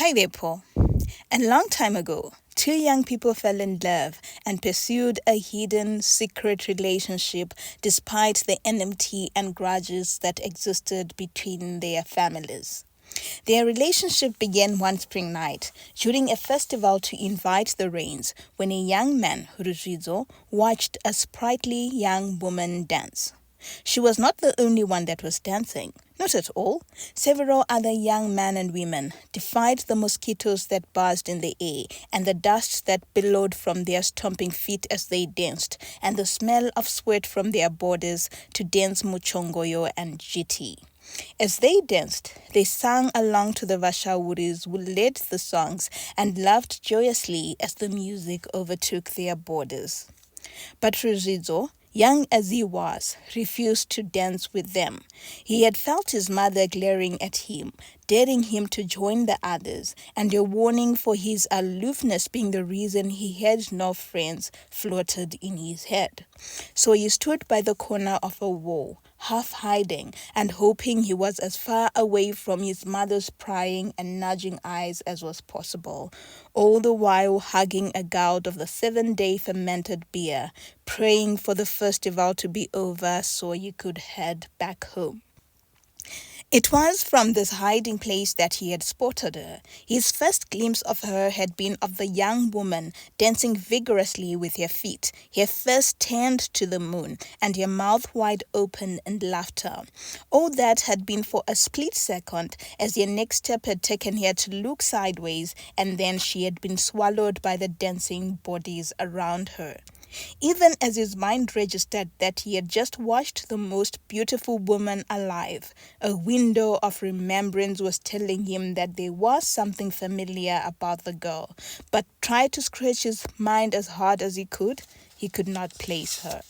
Hi there, Paul. A long time ago, two young people fell in love and pursued a hidden, secret relationship despite the enmity and grudges that existed between their families. Their relationship began one spring night during a festival to invite the rains when a young man, Rujizo, watched a sprightly young woman dance. She was not the only one that was dancing. Not at all. Several other young men and women defied the mosquitoes that buzzed in the air and the dust that billowed from their stomping feet as they danced and the smell of sweat from their bodies to dance muchongoyo and jiti. As they danced, they sang along to the Vashauris who led the songs and laughed joyously as the music overtook their borders. But Rujizo, young as he was, refused to dance with them. He had felt his mother glaring at him, daring him to join the others, and a warning for his aloofness being the reason he had no friends floated in his head. So he stood by the corner of a wall, half hiding and hoping he was as far away from his mother's prying and nudging eyes as was possible, all the while hugging a gourd of the 7-day fermented beer, praying for the festival to be over so he could head back home. It was from this hiding place that he had spotted her. His first glimpse of her had been of the young woman dancing vigorously with her feet, her face turned to the moon, and her mouth wide open in laughter. All that had been for a split second, as her next step had taken her to look sideways, and then she had been swallowed by the dancing bodies around her. Even as his mind registered that he had just watched the most beautiful woman alive, a window of remembrance was telling him that there was something familiar about the girl, but tried to scratch his mind as hard as he could not place her.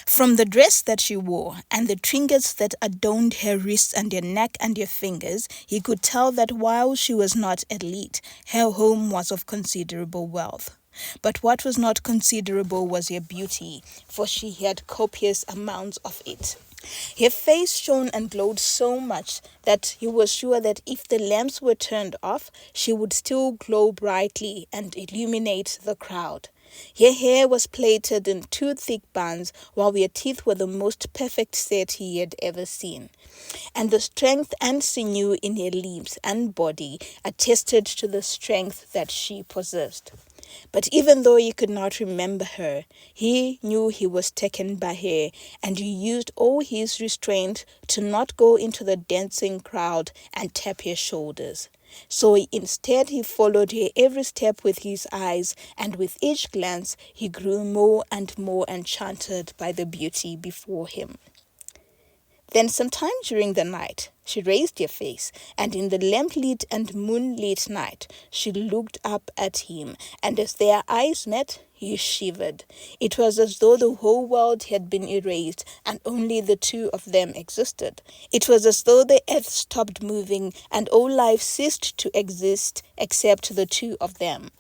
From the dress that she wore and the trinkets that adorned her wrists and her neck and her fingers, he could tell that while she was not elite, her home was of considerable wealth. But what was not considerable was her beauty, for she had copious amounts of it. Her face shone and glowed so much that he was sure that if the lamps were turned off, she would still glow brightly and illuminate the crowd. Her hair was plaited in 2 thick bands, while her teeth were the most perfect set he had ever seen. And the strength and sinew in her limbs and body attested to the strength that she possessed. But even though he could not remember her, he knew he was taken by her, and he used all his restraint to not go into the dancing crowd and tap her shoulders. So instead he followed her every step with his eyes, and with each glance he grew more and more enchanted by the beauty before him. Then sometime during the night, she raised her face, and in the lamp-lit and moonlit night, she looked up at him, and as their eyes met, he shivered. It was as though the whole world had been erased, and only the two of them existed. It was as though the earth stopped moving, and all life ceased to exist except the two of them.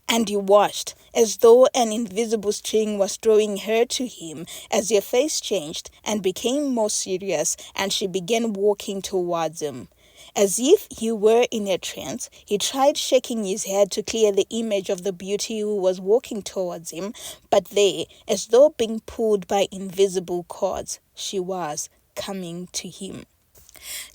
And he watched, as though an invisible string was drawing her to him, as her face changed and became more serious, and she began walking towards him. As if he were in a trance, he tried shaking his head to clear the image of the beauty who was walking towards him, but there, as though being pulled by invisible cords, she was coming to him.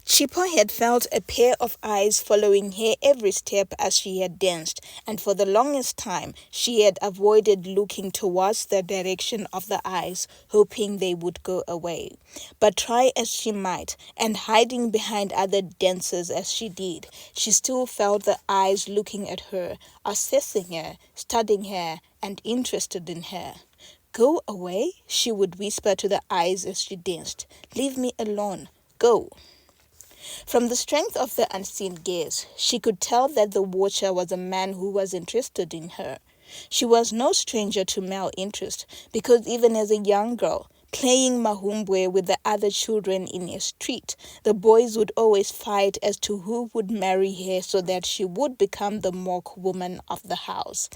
Chipo had felt a pair of eyes following her every step as she had danced, and for the longest time she had avoided looking towards the direction of the eyes, hoping they would go away. But try as she might, and hiding behind other dancers as she did, she still felt the eyes looking at her, assessing her, studying her, and interested in her. "Go away," she would whisper to the eyes as she danced. "Leave me alone. Go." From the strength of the unseen gaze, she could tell that the watcher was a man who was interested in her. She was no stranger to male interest, because even as a young girl, Playing mahumbwe with the other children in a street, the boys would always fight as to who would marry her so that she would become the mock woman of the house.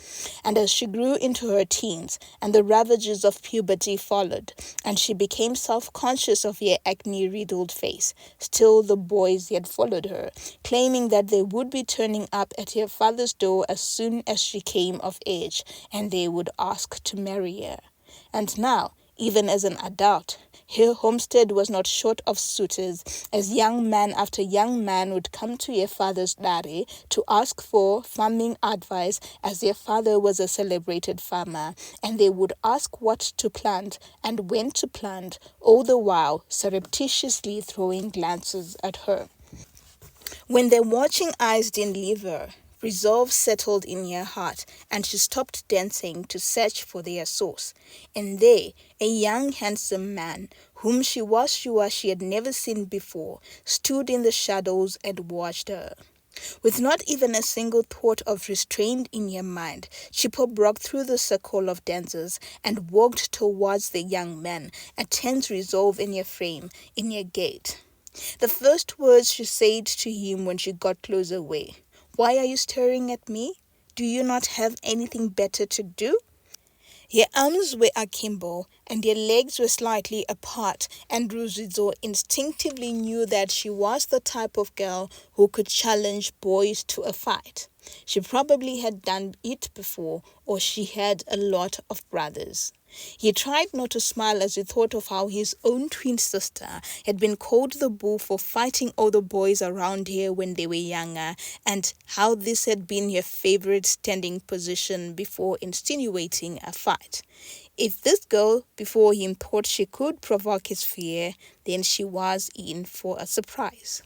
And as she grew into her teens and the ravages of puberty followed, and she became self-conscious of her acne-riddled face, still the boys yet followed her, claiming that they would be turning up at her father's door as soon as she came of age, and they would ask to marry her. And now, even as an adult, her homestead was not short of suitors, as young man after young man would come to her father's daddy to ask for farming advice, as their father was a celebrated farmer, and they would ask what to plant and when to plant, all the while surreptitiously throwing glances at her. When their watching eyes didn't leave her, resolve settled in her heart, and she stopped dancing to search for their source. And there, a young handsome man, whom she was sure she had never seen before, stood in the shadows and watched her. With not even a single thought of restraint in her mind, Chipo broke through the circle of dancers and walked towards the young man, a tense resolve in her frame, in her gait. The first words she said to him when she got closer were, "Why are you staring at me? Do you not have anything better to do?" Her arms were akimbo and her legs were slightly apart, and Ruzizo instinctively knew that she was the type of girl who could challenge boys to a fight. She probably had done it before, or she had a lot of brothers. He tried not to smile as he thought of how his own twin sister had been called the bull for fighting all the boys around her when they were younger, and how this had been her favorite standing position before insinuating a fight. If this girl before him thought she could provoke his fear, then she was in for a surprise.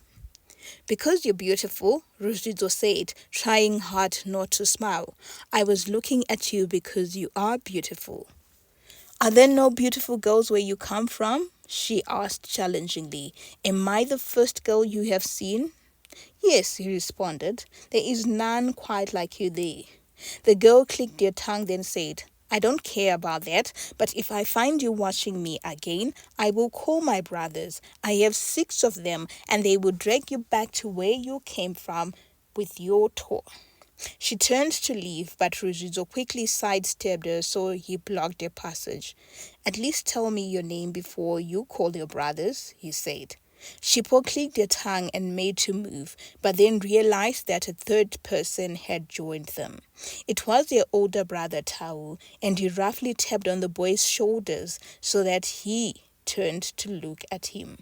"Because you're beautiful," Rosito said, trying hard not to smile. "I was looking at you because you are beautiful." "Are there no beautiful girls where you come from?" she asked challengingly. "Am I the first girl you have seen?" "Yes," he responded. "There is none quite like you there." The girl clicked her tongue, then said, "I don't care about that, but if I find you watching me again, I will call my brothers. I have 6 of them, and they will drag you back to where you came from with your toy." She turned to leave, but Rujizo quickly sidestepped her so he blocked her passage. "At least tell me your name before you call your brothers," he said. Shippo clicked her tongue and made to move, but then realized that a third person had joined them. It was their older brother Tau, and he roughly tapped on the boy's shoulders so that he turned to look at him.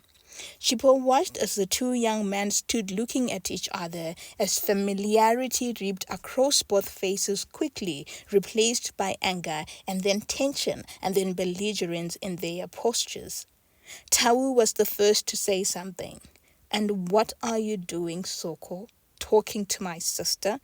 Chipo watched as the 2 young men stood looking at each other, as familiarity ripped across both faces quickly, replaced by anger, and then tension, and then belligerence in their postures. Tau was the first to say something. "And what are you doing, Soko? Talking to my sister?"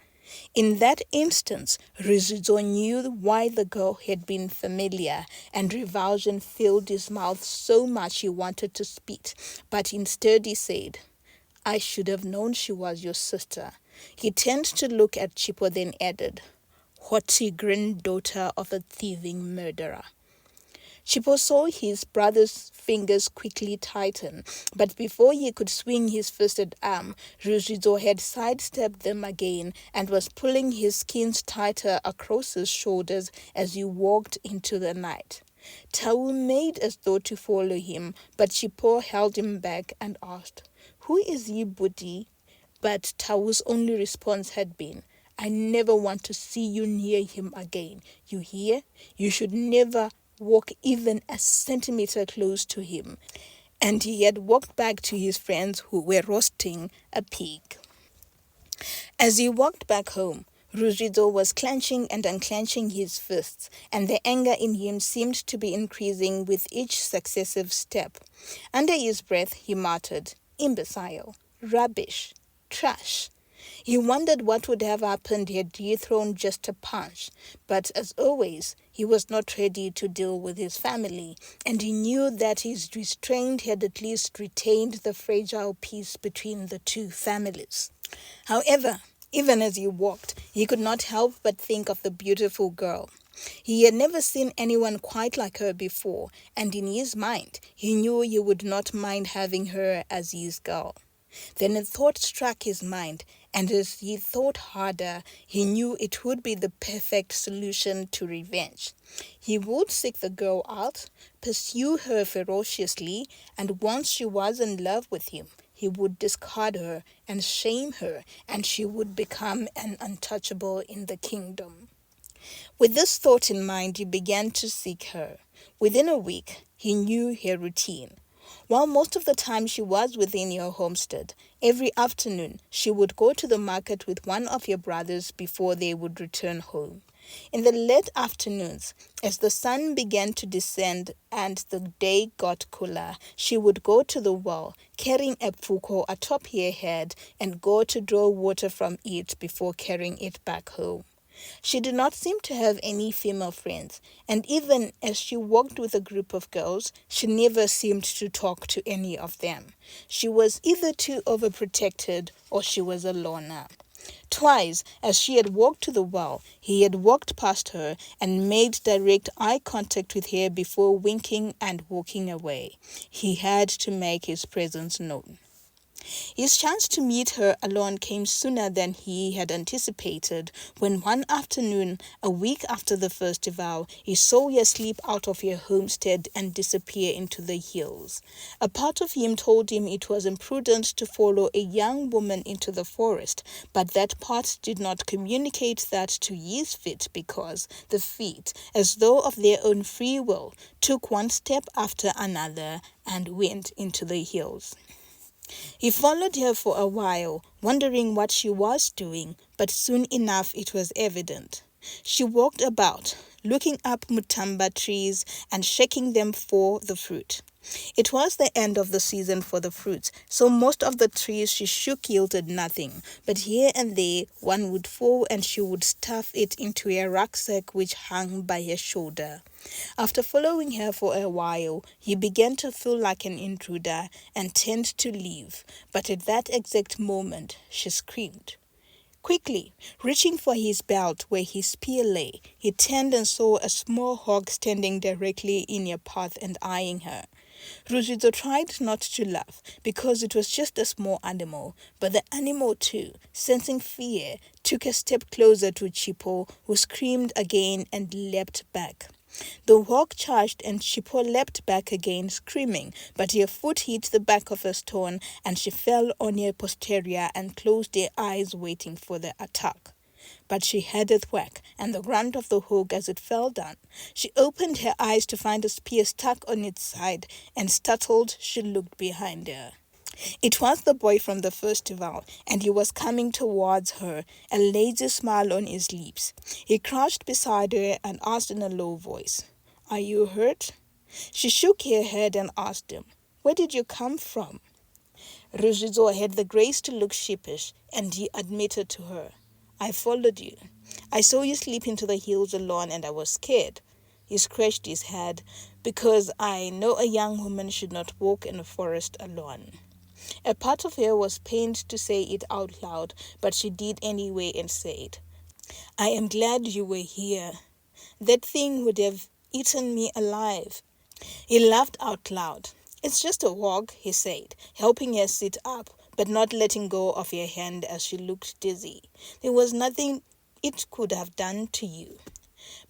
In that instance, Rizuzo knew why the girl had been familiar, and revulsion filled his mouth so much he wanted to spit, but instead he said, "I should have known she was your sister." He turned to look at Chipo, then added, "Haughty granddaughter of a thieving murderer." Chipo saw his brother's fingers quickly tighten, but before he could swing his fisted arm, Rujizo had sidestepped them again and was pulling his skins tighter across his shoulders as he walked into the night. Tau made as though to follow him, but Chipo held him back and asked, "Who is he, Budi?" But Tau's only response had been, "I never want to see you near him again. You hear? You should never walk even a centimeter close to him." And he had walked back to his friends who were roasting a pig. As he walked back home, Rujizo was clenching and unclenching his fists, and the anger in him seemed to be increasing with each successive step. Under his breath, he muttered, "Imbecile, rubbish, trash." He wondered what would have happened had he thrown just a punch, but as always, he was not ready to deal with his family, and he knew that his restraint had at least retained the fragile peace between the 2 families. However, even as he walked, he could not help but think of the beautiful girl. He had never seen anyone quite like her before, and in his mind, he knew he would not mind having her as his girl. Then a thought struck his mind, and as he thought harder, he knew it would be the perfect solution to revenge. He would seek the girl out, pursue her ferociously, and once she was in love with him, he would discard her and shame her, and she would become an untouchable in the kingdom. With this thought in mind, he began to seek her. Within a week, he knew her routine. While most of the time she was within your homestead, every afternoon she would go to the market with one of your brothers before they would return home. In the late afternoons, as the sun began to descend and the day got cooler, she would go to the well, carrying a pfuko atop her head, and go to draw water from it before carrying it back home. She did not seem to have any female friends, and even as she walked with a group of girls, she never seemed to talk to any of them. She was either too overprotected or she was a loner. Twice, as she had walked to the well, he had walked past her and made direct eye contact with her before winking and walking away. He had to make his presence known. His chance to meet her alone came sooner than he had anticipated, when one afternoon, a week after the festival, he saw her slip out of her homestead and disappear into the hills. A part of him told him it was imprudent to follow a young woman into the forest, but that part did not communicate that to his feet, because the feet, as though of their own free will, took one step after another and went into the hills. He followed her for a while, wondering what she was doing, but soon enough it was evident. She walked about, looking up mutamba trees and shaking them for the fruit. It was the end of the season for the fruits, so most of the trees she shook yielded nothing, but here and there one would fall and she would stuff it into a rucksack which hung by her shoulder. After following her for a while, he began to feel like an intruder and turned to leave, but at that exact moment she screamed. Quickly, reaching for his belt where his spear lay, he turned and saw a small hog standing directly in her path and eyeing her. Rujizo tried not to laugh because it was just a small animal, but the animal too, sensing fear, took a step closer to Chipo, who screamed again and leapt back. The hog charged and Chipo leapt back again, screaming, but her foot hit the back of a stone and she fell on her posterior and closed her eyes waiting for the attack. But she had a thwack and the grunt of the hog as it fell down. She opened her eyes to find a spear stuck on its side, and startled she looked behind her. It was the boy from the festival, and he was coming towards her, a lazy smile on his lips. He crouched beside her and asked in a low voice, "Are you hurt?" She shook her head and asked him, "Where did you come from?" Rujizo had the grace to look sheepish, and he admitted to her, "I followed you. I saw you slip into the hills alone and I was scared." He scratched his head, "Because I know a young woman should not walk in a forest alone." A part of her was pained to say it out loud, but she did anyway and said, "I am glad you were here. That thing would have eaten me alive." He laughed out loud. "It's just a walk," he said, helping her sit up, but not letting go of her hand as she looked dizzy. "There was nothing it could have done to you."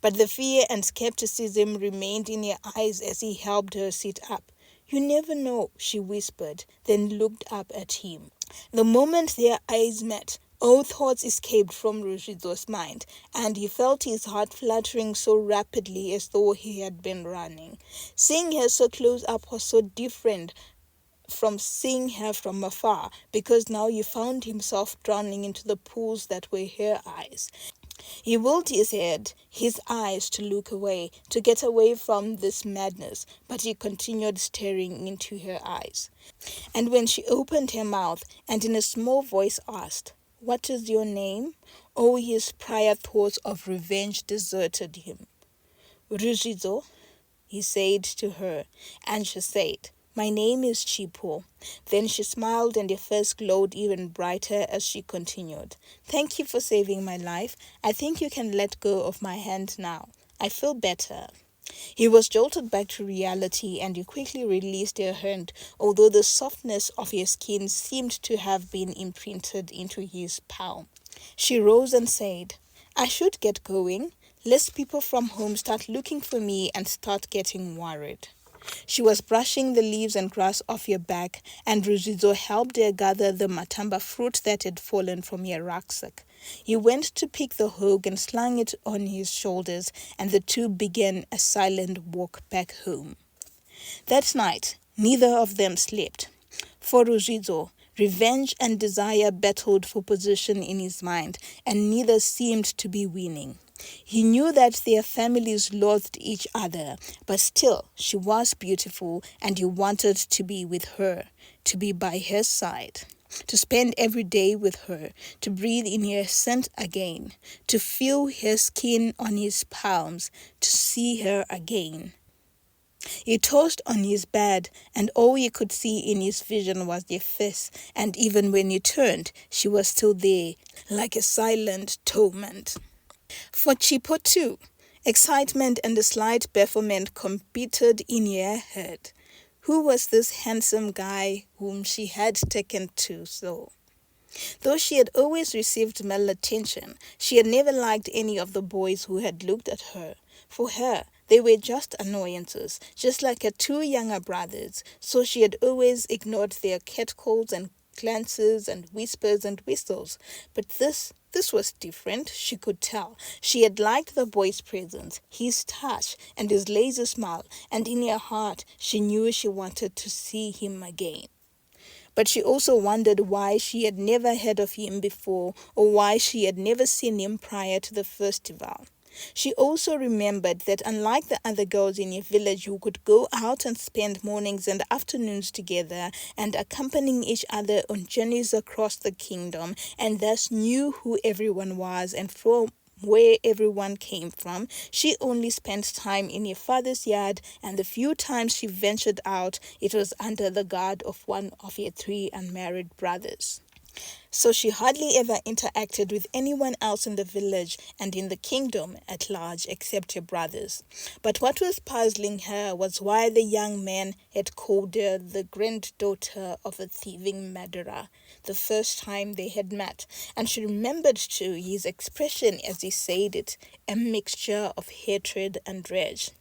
But the fear and skepticism remained in her eyes as he helped her sit up. "You never know," she whispered, then looked up at him. The moment their eyes met, all thoughts escaped from Rushizo's mind, and he felt his heart fluttering so rapidly as though he had been running. Seeing her so close up was so different from seeing her from afar, because now he found himself drowning into the pools that were her eyes. He willed his head, his eyes to look away, to get away from this madness, but he continued staring into her eyes. And when she opened her mouth and in a small voice asked, "What is your name?" all his prior thoughts of revenge deserted him. "Rujizo," he said to her, and she said, "My name is Chipo." Then she smiled and her face glowed even brighter as she continued, "Thank you for saving my life. I think you can let go of my hand now. I feel better." He was jolted back to reality and he quickly released her hand, although the softness of her skin seemed to have been imprinted into his palm. She rose and said, "I should get going, lest people from home start looking for me and start getting worried." She was brushing the leaves and grass off her back, and Ruzizo helped her gather the matamba fruit that had fallen from her rucksack. He went to pick the hog and slung it on his shoulders, and the two began a silent walk back home. That night, neither of them slept. For Ruzizo, revenge and desire battled for position in his mind, and neither seemed to be winning. He knew that their families loathed each other, but still she was beautiful and he wanted to be with her, to be by her side, to spend every day with her, to breathe in her scent again, to feel her skin on his palms, to see her again. He tossed on his bed, and all he could see in his vision was their face, and even when he turned, she was still there, like a silent torment. For Chipo too, excitement and a slight bafflement competed in her head. Who was this handsome guy whom she had taken to so? Though she had always received male attention, she had never liked any of the boys who had looked at her. For her, they were just annoyances, just like her two younger brothers, so she had always ignored their catcalls and glances and whispers and whistles. But this was different, she could tell. She had liked the boy's presence, his touch, and his lazy smile, and in her heart she knew she wanted to see him again. But she also wondered why she had never heard of him before, or why she had never seen him prior to the festival. She also remembered that unlike the other girls in her village who could go out and spend mornings and afternoons together and accompanying each other on journeys across the kingdom, and thus knew who everyone was and from where everyone came from, she only spent time in her father's yard, and the few times she ventured out, it was under the guard of one of her three unmarried brothers. So she hardly ever interacted with anyone else in the village and in the kingdom at large except her brothers. But what was puzzling her was why the young man had called her the granddaughter of a thieving murderer the first time they had met, and she remembered too his expression as he said it, a mixture of hatred and rage.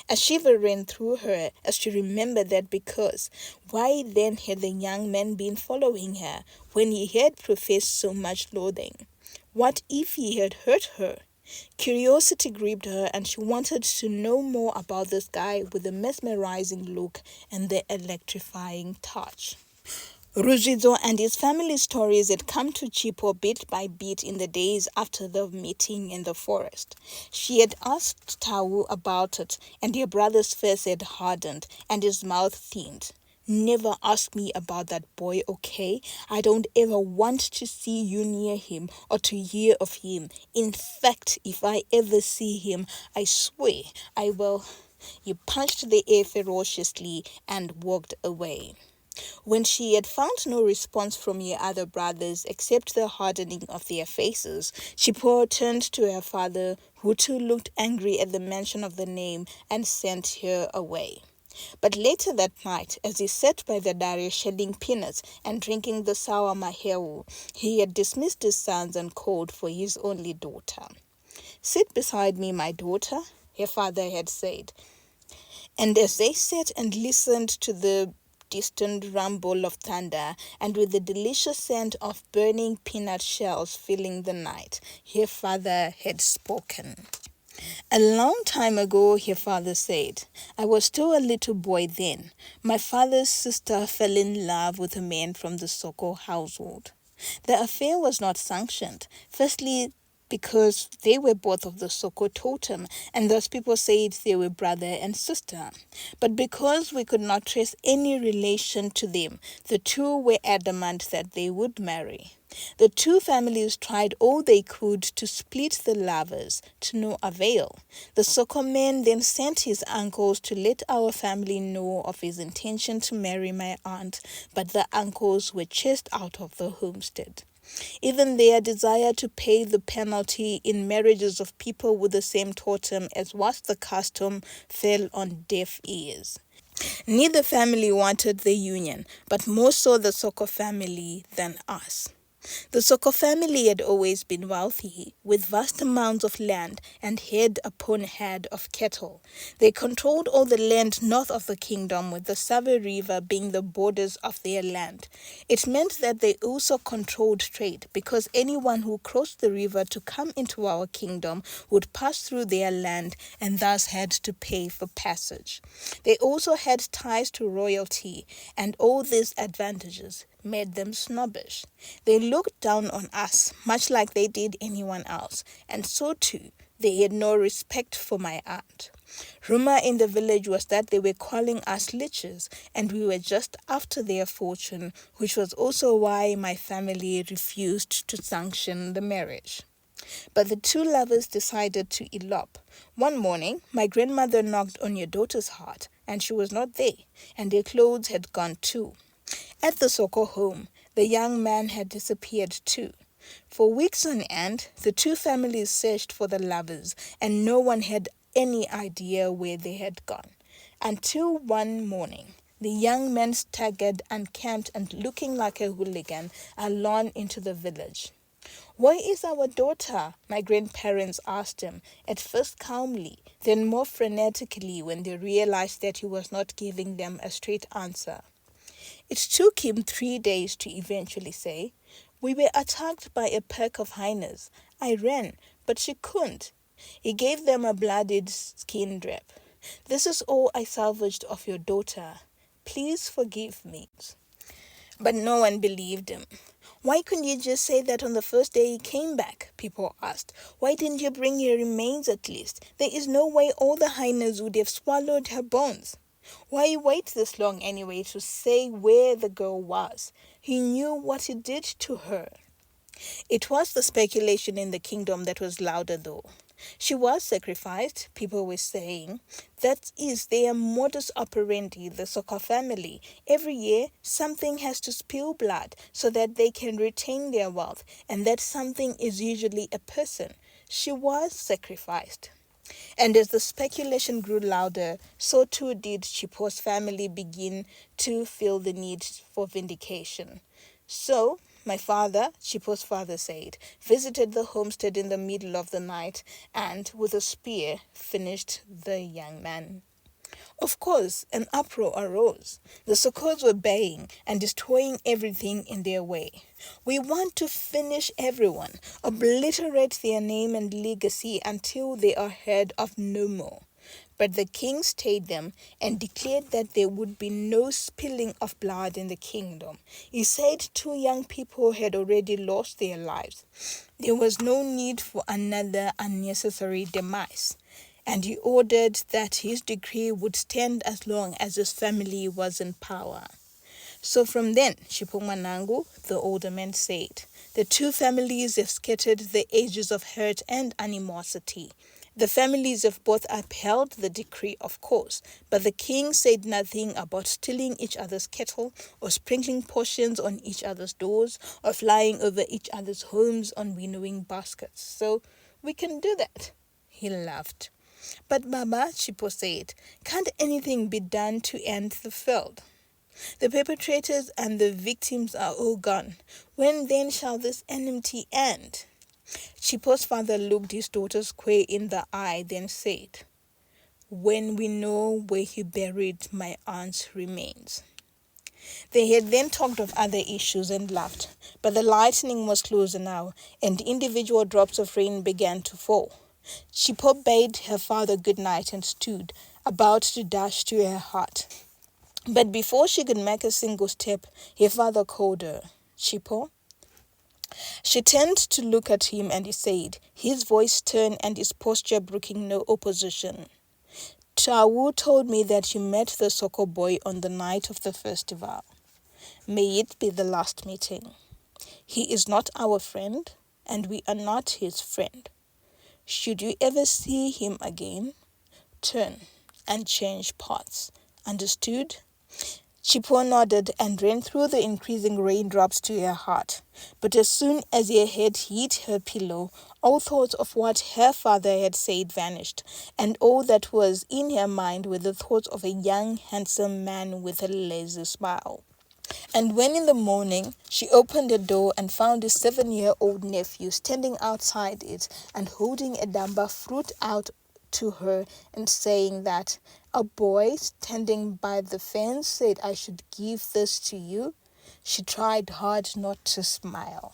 A shiver ran through her as she remembered that, because why then had the young man been following her when he had professed so much loathing? What if he had hurt her? Curiosity gripped her and she wanted to know more about this guy with the mesmerizing look and the electrifying touch. Rujizo and his family stories had come to Chipo bit by bit in the days after the meeting in the forest. She had asked Tau about it, and her brother's face had hardened and his mouth thinned. "Never ask me about that boy, okay? I don't ever want to see you near him or to hear of him. In fact, if I ever see him, I swear I will." He punched the air ferociously and walked away. When she had found no response from her other brothers except the hardening of their faces, she turned to her father, who too looked angry at the mention of the name, and sent her away. But later that night, as he sat by the dairy shelling peanuts and drinking the sour maheu, he had dismissed his sons and called for his only daughter. "Sit beside me, my daughter," her father had said. And as they sat and listened to the distant rumble of thunder, and with the delicious scent of burning peanut shells filling the night, her father had spoken. "A long time ago," her father said, "I was still a little boy then. My father's sister fell in love with a man from the Soko household. The affair was not sanctioned. Firstly, because they were both of the Soko totem, and thus people said they were brother and sister. But because we could not trace any relation to them, the two were adamant that they would marry. The two families tried all they could to split the lovers, to no avail. The Soko man then sent his uncles to let our family know of his intention to marry my aunt, but the uncles were chased out of the homestead. Even their desire to pay the penalty in marriages of people with the same totem as was the custom fell on deaf ears. Neither family wanted the union, but more so the Soko family than us. The Soko family had always been wealthy, with vast amounts of land and head upon head of cattle. They controlled all the land north of the kingdom, with the Save River being the borders of their land. It meant that they also controlled trade, because anyone who crossed the river to come into our kingdom would pass through their land and thus had to pay for passage. They also had ties to royalty, and all these advantages made them snobbish. They looked down on us, much like they did anyone else, and so too, they had no respect for my aunt. Rumor in the village was that they were calling us liches, and we were just after their fortune, which was also why my family refused to sanction the marriage. But the two lovers decided to elope. One morning, my grandmother knocked on your daughter's heart, and she was not there, and their clothes had gone too. At the Soko home, the young man had disappeared too. For weeks on end, the two families searched for the lovers, and no one had any idea where they had gone. Until one morning, the young man staggered unkempt and looking like a hooligan alone into the village. "Where is our daughter?" my grandparents asked him, at first calmly, then more frenetically when they realized that he was not giving them a straight answer. It took him 3 days to eventually say, "We were attacked by a pack of hyenas. I ran, but she couldn't." He gave them a bloodied skin drap. "This is all I salvaged of your daughter. Please forgive me." But no one believed him. "Why couldn't you just say that on the first day he came back?" people asked. "Why didn't you bring your remains at least? There is no way all the hyenas would have swallowed her bones." Why wait this long anyway to say where the girl was? He knew what he did to her. It was the speculation in the kingdom that was louder though. She was sacrificed, people were saying. That is their modus operandi, the Soko family. Every year, something has to spill blood so that they can retain their wealth, and that something is usually a person. She was sacrificed. And as the speculation grew louder, so too did Chipo's family begin to feel the need for vindication. So, my father, Chipo's father said, visited the homestead in the middle of the night and, with a spear, finished the young man. Of course, an uproar arose. The Sokos were baying and destroying everything in their way. "We want to finish everyone, obliterate their name and legacy until they are heard of no more." But the king stayed them and declared that there would be no spilling of blood in the kingdom. He said 2 young people had already lost their lives. There was no need for another unnecessary demise. And he ordered that his decree would stand as long as his family was in power. So from then, Shipongwanangu, the older man said, the 2 families have scattered the ages of hurt and animosity. The families have both upheld the decree, of course, but the king said nothing about stealing each other's cattle or sprinkling portions on each other's doors or flying over each other's homes on winnowing baskets. So we can do that. He laughed. "But Baba," Chipo said, "can't anything be done to end the field? The perpetrators and the victims are all gone. When then shall this enmity end?" Chipo's father looked his daughter square in the eye, then said, "When we know where he buried my aunt's remains." They had then talked of other issues and laughed, but the lightning was closer now, and individual drops of rain began to fall. Chipo bade her father good night and stood, about to dash to her hut. But before she could make a single step, her father called her, "Chipo?" She turned to look at him and he said, his voice stern and his posture brooking no opposition, "Tawu told me that you met the Soko boy on the night of the festival. May it be the last meeting. He is not our friend, and we are not his friend. Should you ever see him again, turn and change paths. Understood?" Chipo nodded and ran through the increasing raindrops to her heart. But as soon as her head hit her pillow, all thoughts of what her father had said vanished, and all that was in her mind were the thoughts of a young, handsome man with a lazy smile. And when in the morning she opened the door and found his 7-year-old nephew standing outside it and holding a damba fruit out to her and saying that a boy standing by the fence said I should give this to you, she tried hard not to smile.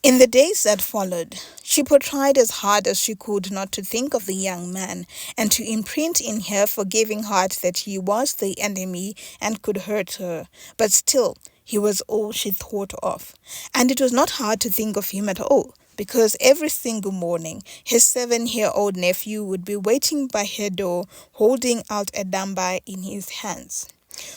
In the days that followed, she tried as hard as she could not to think of the young man and to imprint in her forgiving heart that he was the enemy and could hurt her. But still, he was all she thought of. And it was not hard to think of him at all, because every single morning his 7-year-old nephew would be waiting by her door holding out a damba in his hands.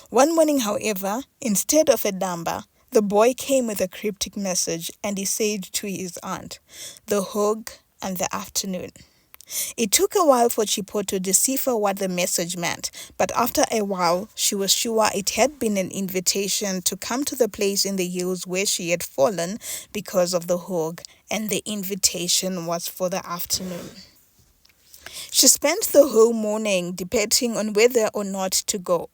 One morning, however, instead of a damba, the boy came with a cryptic message, and he said to his aunt, "The hug and the afternoon." It took a while for Chipo to decipher what the message meant, but after a while she was sure it had been an invitation to come to the place in the hills where she had fallen because of the hug, and the invitation was for the afternoon. She spent the whole morning debating on whether or not to go.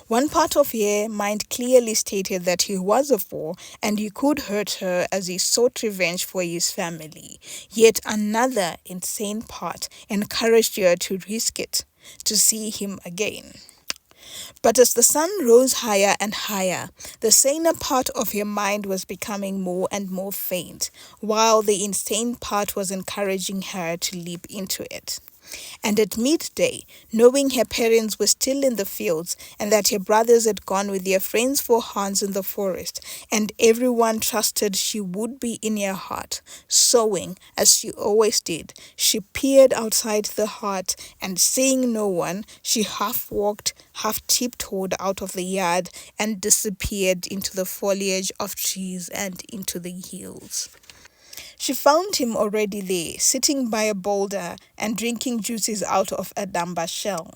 One part of her mind clearly stated that he was a fool and he could hurt her as he sought revenge for his family. Yet another insane part encouraged her to risk it, to see him again. But as the sun rose higher and higher, the saner part of her mind was becoming more and more faint, while the insane part was encouraging her to leap into it. And at midday, knowing her parents were still in the fields and that her brothers had gone with their friends for hunts in the forest, and everyone trusted she would be in her hut, sewing as she always did, she peered outside the hut, and seeing no one, she half walked, half tiptoed out of the yard and disappeared into the foliage of trees and into the hills. She found him already there, sitting by a boulder and drinking juices out of a damba shell.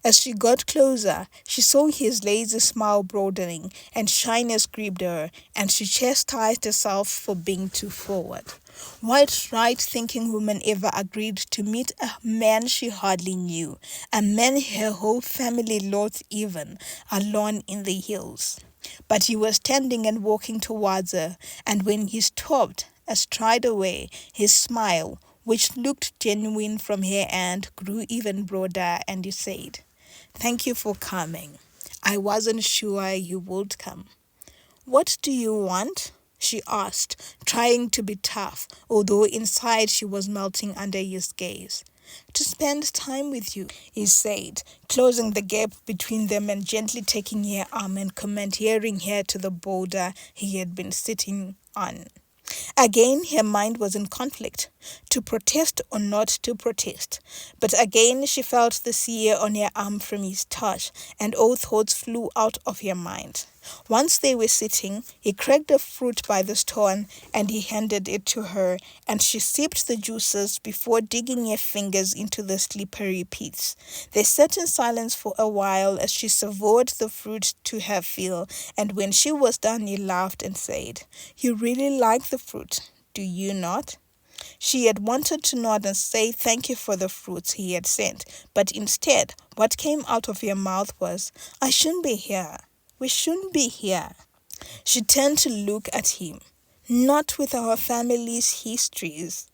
As she got closer, she saw his lazy smile broadening, and shyness gripped her, and she chastised herself for being too forward. What right-thinking woman ever agreed to meet a man she hardly knew, a man her whole family loathed even, alone in the hills? But he was standing and walking towards her, and when he stopped, a stride away, his smile, which looked genuine from her end, grew even broader, and he said, "Thank you for coming. I wasn't sure you would come." "What do you want?" she asked, trying to be tough, although inside she was melting under his gaze. "To spend time with you," he said, closing the gap between them and gently taking her arm and commandeering her to the boulder he had been sitting on. Again, her mind was in conflict, to protest or not to protest. But again, she felt the sear on her arm from his touch, and all thoughts flew out of her mind. Once they were sitting, he cracked a fruit by the stone, and he handed it to her, and she sipped the juices before digging her fingers into the slippery pits. They sat in silence for a while as she devoured the fruit to her fill, and when she was done, he laughed and said, "You really like the fruit, do you not?" She had wanted to nod and say thank you for the fruits he had sent, but instead, what came out of her mouth was, "I shouldn't be here. We shouldn't be here." She turned to look at him. "Not with our family's histories."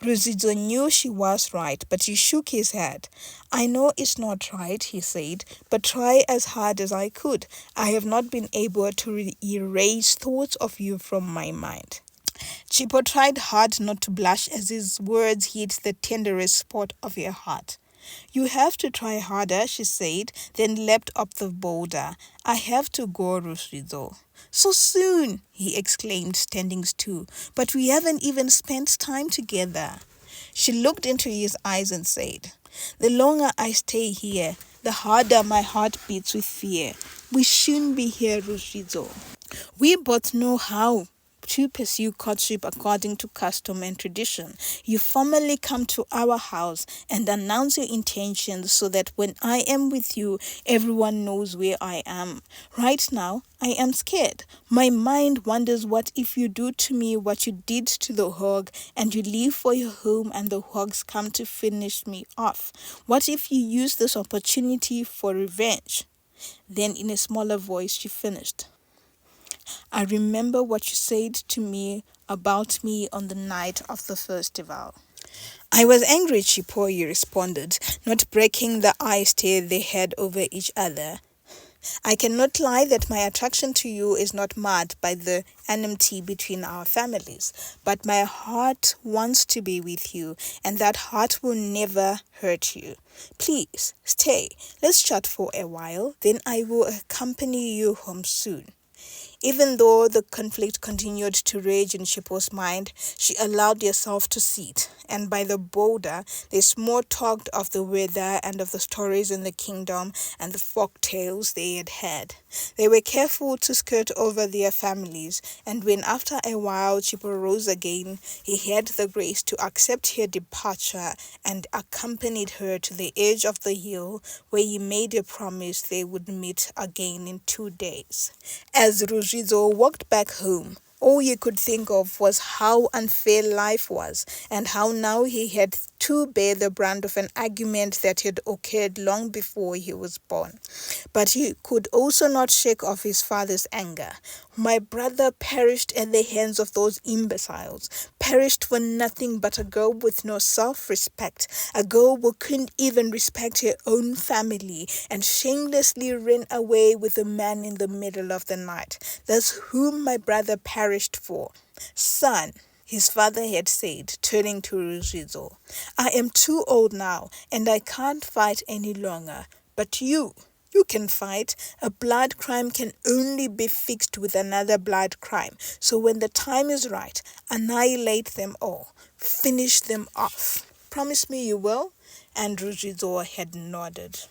Ruzizo knew she was right, but he shook his head. "I know it's not right," he said, "but try as hard as I could. I have not been able to erase thoughts of you from my mind." Chipo tried hard not to blush as his words hit the tenderest spot of her heart. "You have to try harder," she said, then leapt up the boulder. "I have to go, Ruzizo." "So soon!" he exclaimed, standing still. "But we haven't even spent time together." She looked into his eyes and said, "The longer I stay here, the harder my heart beats with fear. We shouldn't be here, Ruzizo. We both know how to pursue courtship according to custom and tradition. You formally come to our house and announce your intentions so that when I am with you, everyone knows where I am. Right now, I am scared. My mind wonders, what if you do to me what you did to the hog and you leave for your home and the hogs come to finish me off? What if you use this opportunity for revenge? Then in a smaller voice she finished, I remember what you said to me about me on the night of the festival. I was angry, Chipoyi responded, not breaking the eye stare they had over each other. I cannot lie that my attraction to you is not marred by the enmity between our families, but my heart wants to be with you, and that heart will never hurt you. Please, stay. Let's chat for a while, then I will accompany you home soon. Even though the conflict continued to rage in Chipo's mind, she allowed herself to sit, and by the border, they small talked of the weather and of the stories in the kingdom and the folk tales they had had. They were careful to skirt over their families, and when after a while Chipo rose again, he had the grace to accept her departure and accompanied her to the edge of the hill, where he made a promise they would meet again in 2 days. As Rujizo walked back home, all he could think of was how unfair life was, and how now he had to bear the brunt of an argument that had occurred long before he was born. But he could also not shake off his father's anger. My brother perished at the hands of those imbeciles, perished for nothing but a girl with no self-respect, a girl who couldn't even respect her own family, and shamelessly ran away with a man in the middle of the night. That's whom my brother perished for. Son, his father had said, turning to Rujizo, I am too old now, and I can't fight any longer. But you can fight. A blood crime can only be fixed with another blood crime. So when the time is right, annihilate them all. Finish them off. Promise me you will? And Rujizo had nodded.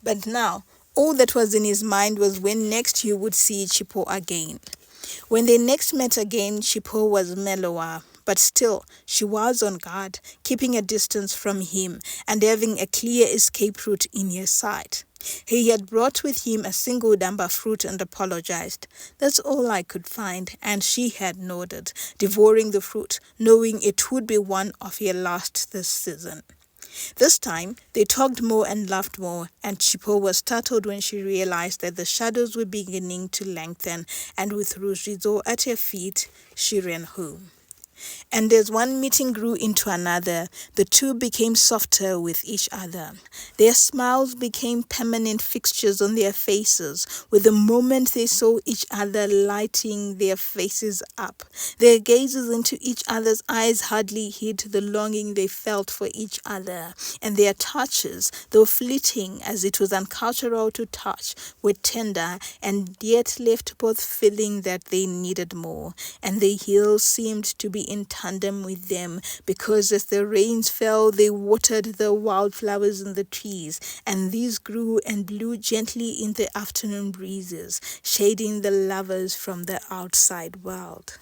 But now, all that was in his mind was when next he would see Chipo again. When they next met again, Chipo was mellower, but still, she was on guard, keeping a distance from him and having a clear escape route in her sight. He had brought with him a single damba fruit and apologized. That's all I could find, and she had nodded, devouring the fruit, knowing it would be one of her last this season. This time, they talked more and laughed more, and Chipo was startled when she realized that the shadows were beginning to lengthen, and with Rujizo at her feet, she ran home. And as one meeting grew into another, the two became softer with each other. Their smiles became permanent fixtures on their faces, with the moment they saw each other lighting their faces up. Their gazes into each other's eyes hardly hid the longing they felt for each other, and their touches, though fleeting as it was uncultural to touch, were tender and yet left both feeling that they needed more, and the hills seemed to be in tandem with them, because as the rains fell, they watered the wildflowers in the trees, and these grew and blew gently in the afternoon breezes, shading the lovers from the outside world.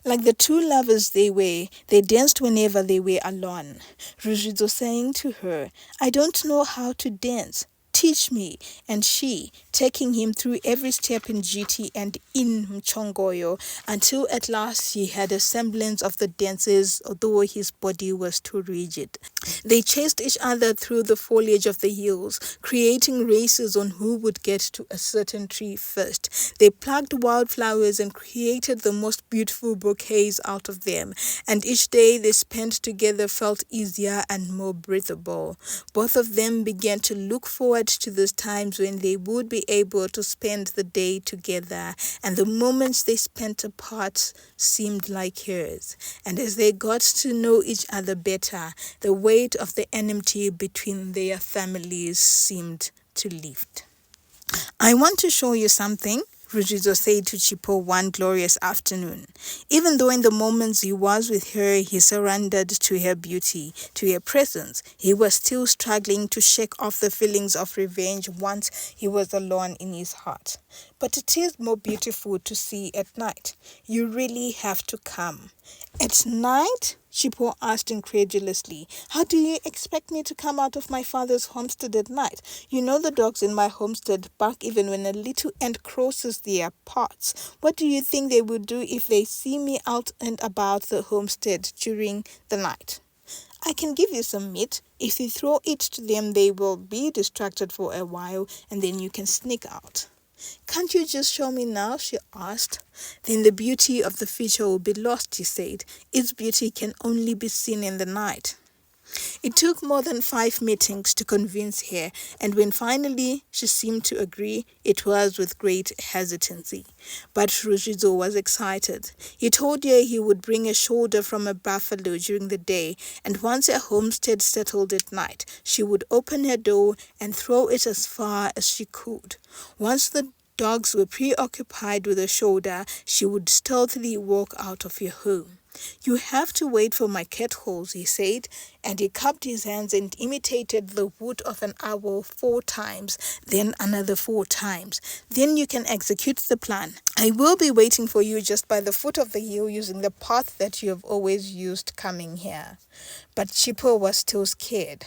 Like the two lovers they danced whenever they were alone. Rujizo saying to her, I don't know how to dance. Teach me, and she, taking him through every step in GT and in Mchongoyo, until at last he had a semblance of the dances, although his body was too rigid. They chased each other through the foliage of the hills, creating races on who would get to a certain tree first. They plucked wildflowers and created the most beautiful bouquets out of them, and each day they spent together felt easier and more breathable. Both of them began to look forward to those times when they would be able to spend the day together, and the moments they spent apart seemed like years. And as they got to know each other better, the weight of the enmity between their families seemed to lift. I want to show you something, Rujizo said to Chipo one glorious afternoon. Even though in the moments he was with her, he surrendered to her beauty, to her presence, he was still struggling to shake off the feelings of revenge once he was alone in his heart. but it is more beautiful to see at night. You really have to come. At night? Chipo asked incredulously. How do you expect me to come out of my father's homestead at night? You know the dogs in my homestead bark even when a little ant crosses their paths. What do you think they would do if they see me out and about the homestead during the night? I can give you some meat. If you throw it to them, they will be distracted for a while and then you can sneak out. Can't you just show me now? She asked. Then the beauty of the feature will be lost, he said. Its beauty can only be seen in the night. It took more than 5 meetings to convince her, and when finally she seemed to agree, it was with great hesitancy. But Rujizo was excited. He told her he would bring a shoulder from a buffalo during the day, and once her homestead settled at night, she would open her door and throw it as far as she could. Once the dogs were preoccupied with the shoulder, she would stealthily walk out of her home. You have to wait for my cat holes, he said, and he cupped his hands and imitated the wood of an owl 4 times, then another 4 times. Then you can execute the plan. I will be waiting for you just by the foot of the hill using the path that you have always used coming here. But Chipo was still scared.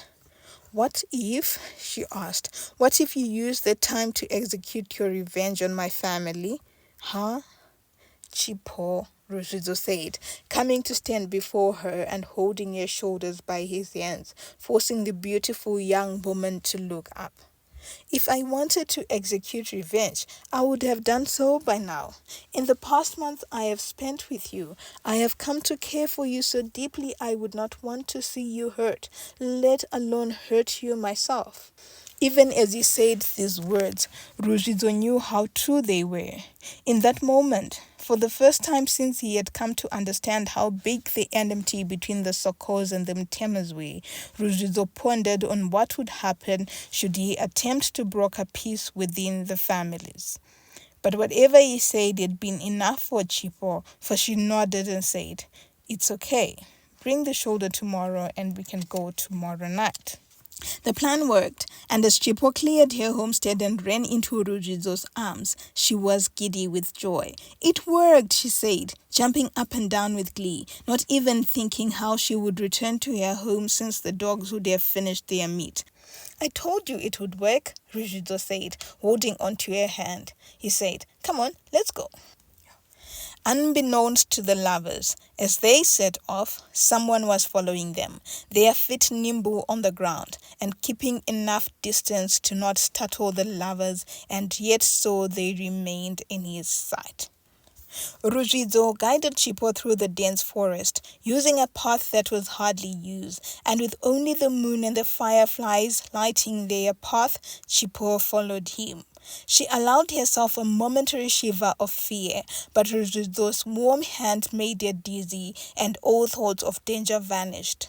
What if, she asked, what if you use the time to execute your revenge on my family? Huh? Chipo, Rujizo said, coming to stand before her and holding her shoulders by his hands, forcing the beautiful young woman to look up. If I wanted to execute revenge, I would have done so by now. In the past month I have spent with you, I have come to care for you so deeply I would not want to see you hurt, let alone hurt you myself. Even as he said these words, Rujizo knew how true they were. In that moment, for the first time since he had come to understand how big the enmity between the Sokos and the Mtemas were, Rujizo pondered on what would happen should he attempt to broker peace within the families. But whatever he said had been enough for Chipo, for she nodded and said, "It's okay. Bring the shoulder tomorrow and we can go tomorrow night." The plan worked, and as Chipo cleared her homestead and ran into Rujizo's arms, she was giddy with joy. It worked, she said, jumping up and down with glee, not even thinking how she would return to her home since the dogs would have finished their meat. I told you it would work, Rujizo said, holding onto her hand. He said, "Come on, let's go." Unbeknownst to the lovers, as they set off, someone was following them, their feet nimble on the ground, and keeping enough distance to not startle the lovers, and yet so they remained in his sight. Rujizo guided Chipo through the dense forest, using a path that was hardly used, and with only the moon and the fireflies lighting their path, Chipo followed him. She allowed herself a momentary shiver of fear, but Rujizo's warm hand made her dizzy, and all thoughts of danger vanished.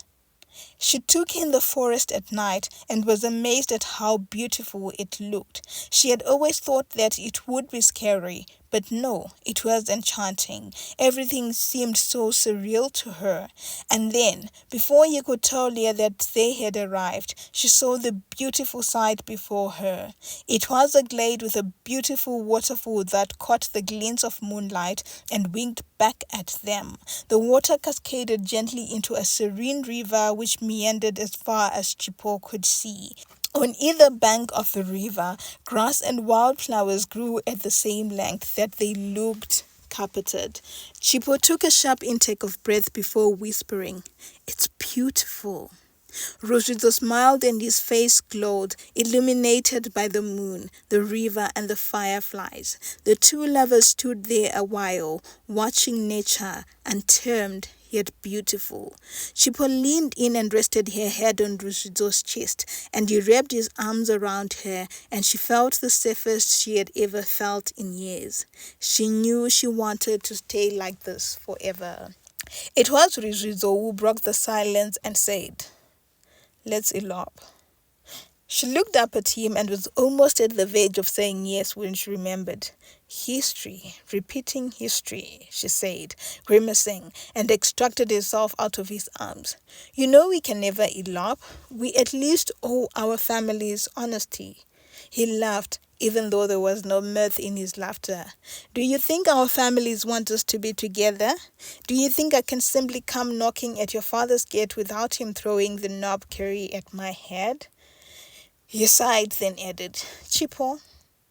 She took in the forest at night and was amazed at how beautiful it looked. She had always thought that it would be scary, but no, it was enchanting. Everything seemed so surreal to her. And then, before you could tell her that they had arrived, she saw the beautiful sight before her. It was a glade with a beautiful waterfall that caught the glints of moonlight and winked back at them. The water cascaded gently into a serene river which meandered as far as Chipo could see. On either bank of the river, grass and wildflowers grew at the same length that they looked carpeted. Chipo took a sharp intake of breath before whispering, "It's beautiful." Rujizo smiled and his face glowed, illuminated by the moon, the river, and the fireflies. The two lovers stood there a while, watching nature, untermed yet beautiful. Chipo leaned in and rested her head on Rujizo's chest, and he wrapped his arms around her, and she felt the safest she had ever felt in years. She knew she wanted to stay like this forever. It was Rujizo who broke the silence and said, "Let's elope." She looked up at him and was almost at the verge of saying yes when she remembered. "History, repeating history," she said, grimacing, and extracted herself out of his arms. "You know we can never elope. We at least owe our families honesty." He laughed, even though there was no mirth in his laughter. Do you think our families want us to be together? Do you think I can simply come knocking at your father's gate without him throwing the knob curry at my head? He sighed, then added, Chipo,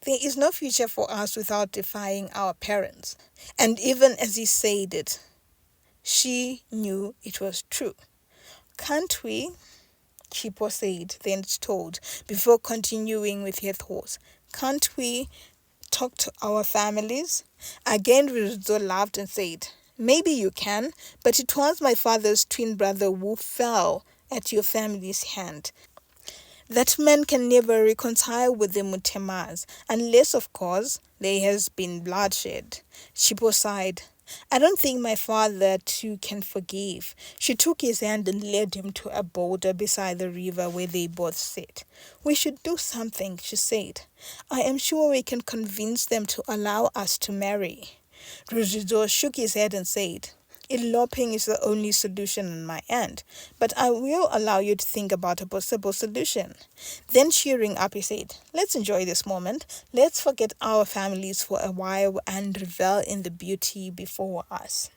there is no future for us without defying our parents. And even as he said it, she knew it was true. Can't we? Chipo said, then told, before continuing with her thoughts. Can't we talk to our families? Again, Rizzo laughed and said, Maybe you can, but it was my father's twin brother who fell at your family's hand. That man can never reconcile with the Mutemas, unless, of course, there has been bloodshed. Chipo sighed. I don't think my father too can forgive. She took his hand and led him to a boulder beside the river where they both sat. We should do something, she said. I am sure we can convince them to allow us to marry. Rujizo shook his head and said, Eloping is the only solution on my end, but I will allow you to think about a possible solution. Then cheering up, he said, Let's enjoy this moment. Let's forget our families for a while and revel in the beauty before us.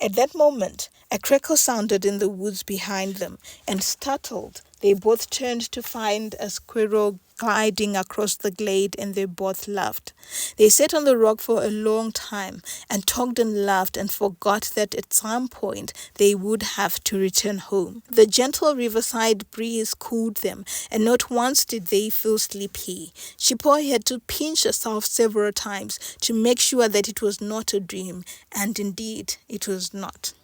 At that moment, a crackle sounded in the woods behind them, and startled, they both turned to find a squirrel gliding across the glade, and they both laughed. They sat on the rock for a long time and talked and laughed and forgot that at some point they would have to return home. The gentle riverside breeze cooled them, and not once did they feel sleepy. Chipo had to pinch herself several times to make sure that it was not a dream, and indeed it was not.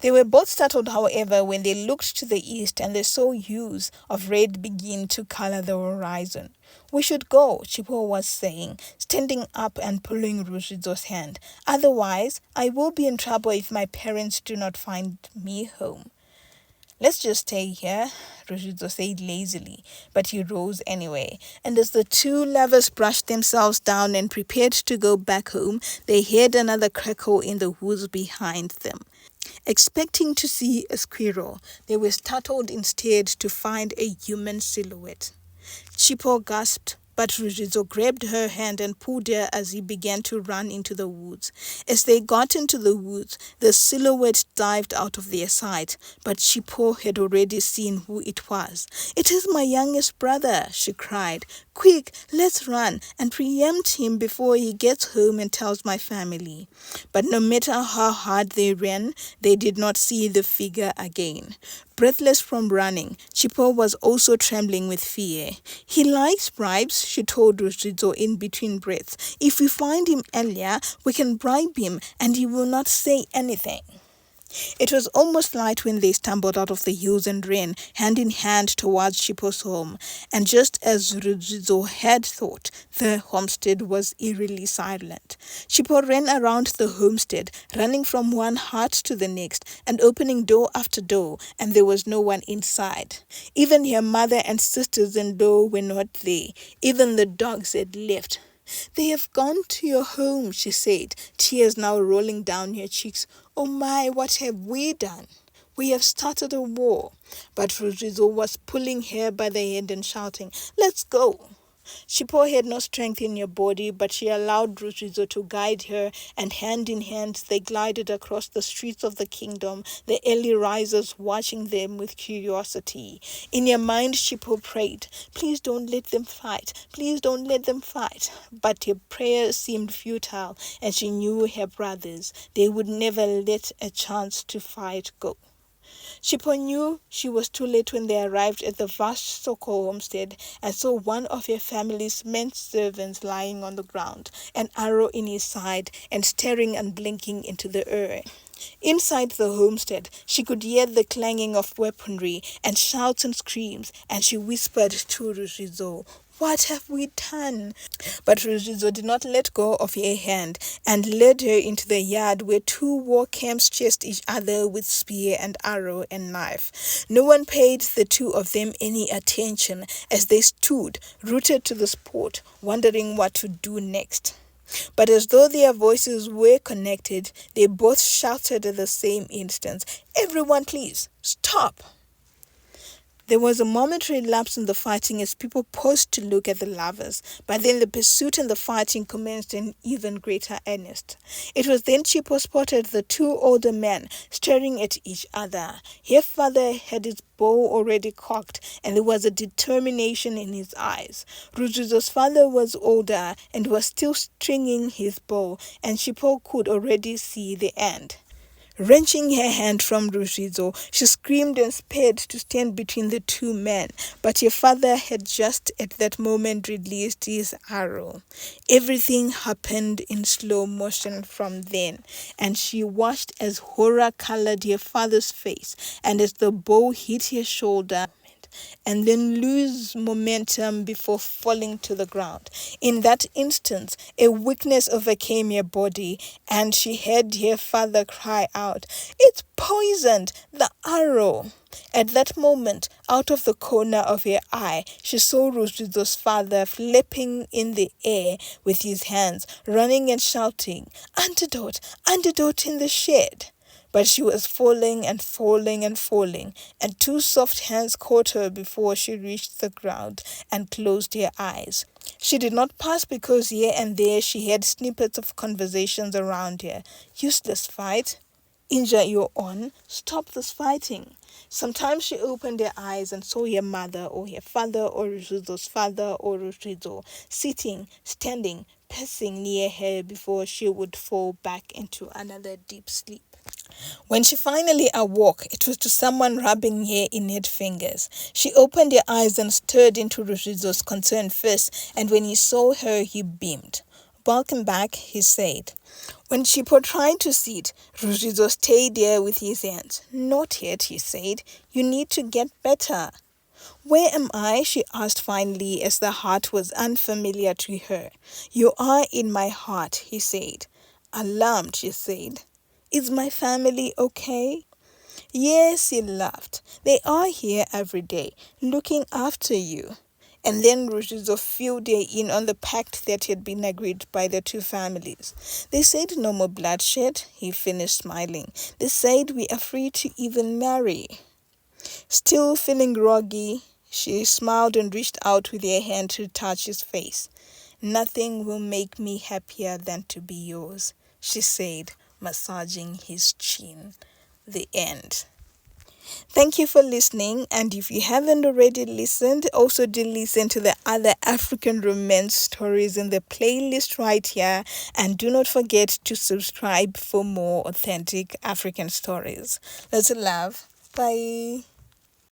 They were both startled, however, when they looked to the east and they saw hues of red begin to color the horizon. We should go, Chipo was saying, standing up and pulling Rushizo's hand. Otherwise, I will be in trouble if my parents do not find me home. Let's just stay here, Rushizo said lazily, but he rose anyway. And as the two lovers brushed themselves down and prepared to go back home, they heard another crackle in the woods behind them. Expecting to see a squirrel, they were startled instead to find a human silhouette. Chipo gasped, but Rujizo grabbed her hand and pulled her as he began to run into the woods. As they got into the woods, the silhouette dived out of their sight, but Chipo had already seen who it was. It is my youngest brother, she cried. Quick, let's run and preempt him before he gets home and tells my family. But no matter how hard they ran, they did not see the figure again. Breathless from running, Chipo was also trembling with fear. He likes bribes, she told Rushizo in between breaths. If we find him earlier, we can bribe him and he will not say anything. It was almost light when they stumbled out of the hills and ran hand in hand towards Chipo's home, and just as Rujizo had thought, the homestead was eerily silent. Chipo ran around the homestead, running from one hut to the next, and opening door after door, and there was no one inside. Even her mother and sisters-in-law were not there. Even the dogs had left. They have gone to your home, she said, tears now rolling down her cheeks. Oh my, what have we done? We have started a war. But Rujizo was pulling her by the hand and shouting, Let's go. Chipo had no strength in her body, but she allowed Rujizo to guide her, and hand in hand they glided across the streets of the kingdom, the early risers watching them with curiosity. In her mind, Chipo prayed, Please don't let them fight. Please don't let them fight. But her prayer seemed futile, and she knew her brothers. They would never let a chance to fight go. Chipo knew she was too late when they arrived at the vast Soko homestead and saw one of her family's men servants lying on the ground, an arrow in his side, and staring and blinking into the air. Inside the homestead, she could hear the clanging of weaponry and shouts and screams, and she whispered to Rushizo, What have we done? But Rujizo did not let go of her hand and led her into the yard where two war camps chased each other with spear and arrow and knife. No one paid the two of them any attention as they stood, rooted to the spot, wondering what to do next. But as though their voices were connected, they both shouted at the same instant, Everyone please, stop! There was a momentary lapse in the fighting as people paused to look at the lovers, but then the pursuit and the fighting commenced in even greater earnest. It was then Chipo spotted the two older men staring at each other. Her father had his bow already cocked, and there was a determination in his eyes. Rujuzo's father was older and was still stringing his bow, and Chipo could already see the end. Wrenching her hand from Rushizo, she screamed and sped to stand between the two men, but her father had just at that moment released his arrow. Everything happened in slow motion from then, and she watched as horror colored her father's face, and as the bow hit her shoulder, and then lose momentum before falling to the ground. In that instant, a weakness overcame her body, and she heard her father cry out, "It's poisoned! The arrow!" At that moment, out of the corner of her eye, she saw Roshizo's father flapping in the air with his hands, running and shouting, "Antidote! Antidote in the shed!" But she was falling and falling and falling, and two soft hands caught her before she reached the ground and closed her eyes. She did not pass because here and there she heard snippets of conversations around her. "Useless fight. Injure your own. Stop this fighting." Sometimes she opened her eyes and saw her mother or her father or Rushizo's father or Rushizo sitting, standing, pacing near her before she would fall back into another deep sleep. When she finally awoke, it was to someone rubbing her inert fingers. She opened her eyes and stared into Rushizo's concerned face, and when he saw her, he beamed. "Welcome back," he said. When Chipo tried to sit, Rushizo stayed there with his hands. "Not yet," he said. "You need to get better." "Where am I?" she asked finally, as the heart was unfamiliar to her. "You are in my heart," he said. Alarmed, she said, "Is my family okay?" "Yes," he laughed. "They are here every day, looking after you." And then Rushizo filled her in on the pact that had been agreed by the two families. "They said no more bloodshed," he finished smiling. "They said we are free to even marry." Still feeling groggy, she smiled and reached out with her hand to touch his face. "Nothing will make me happier than to be yours," she said, massaging his chin. The end. Thank you for listening, and if you haven't already listened, also do listen to the other African romance stories in the playlist right here, and do not forget to subscribe for more authentic African stories. Lots of love. Bye.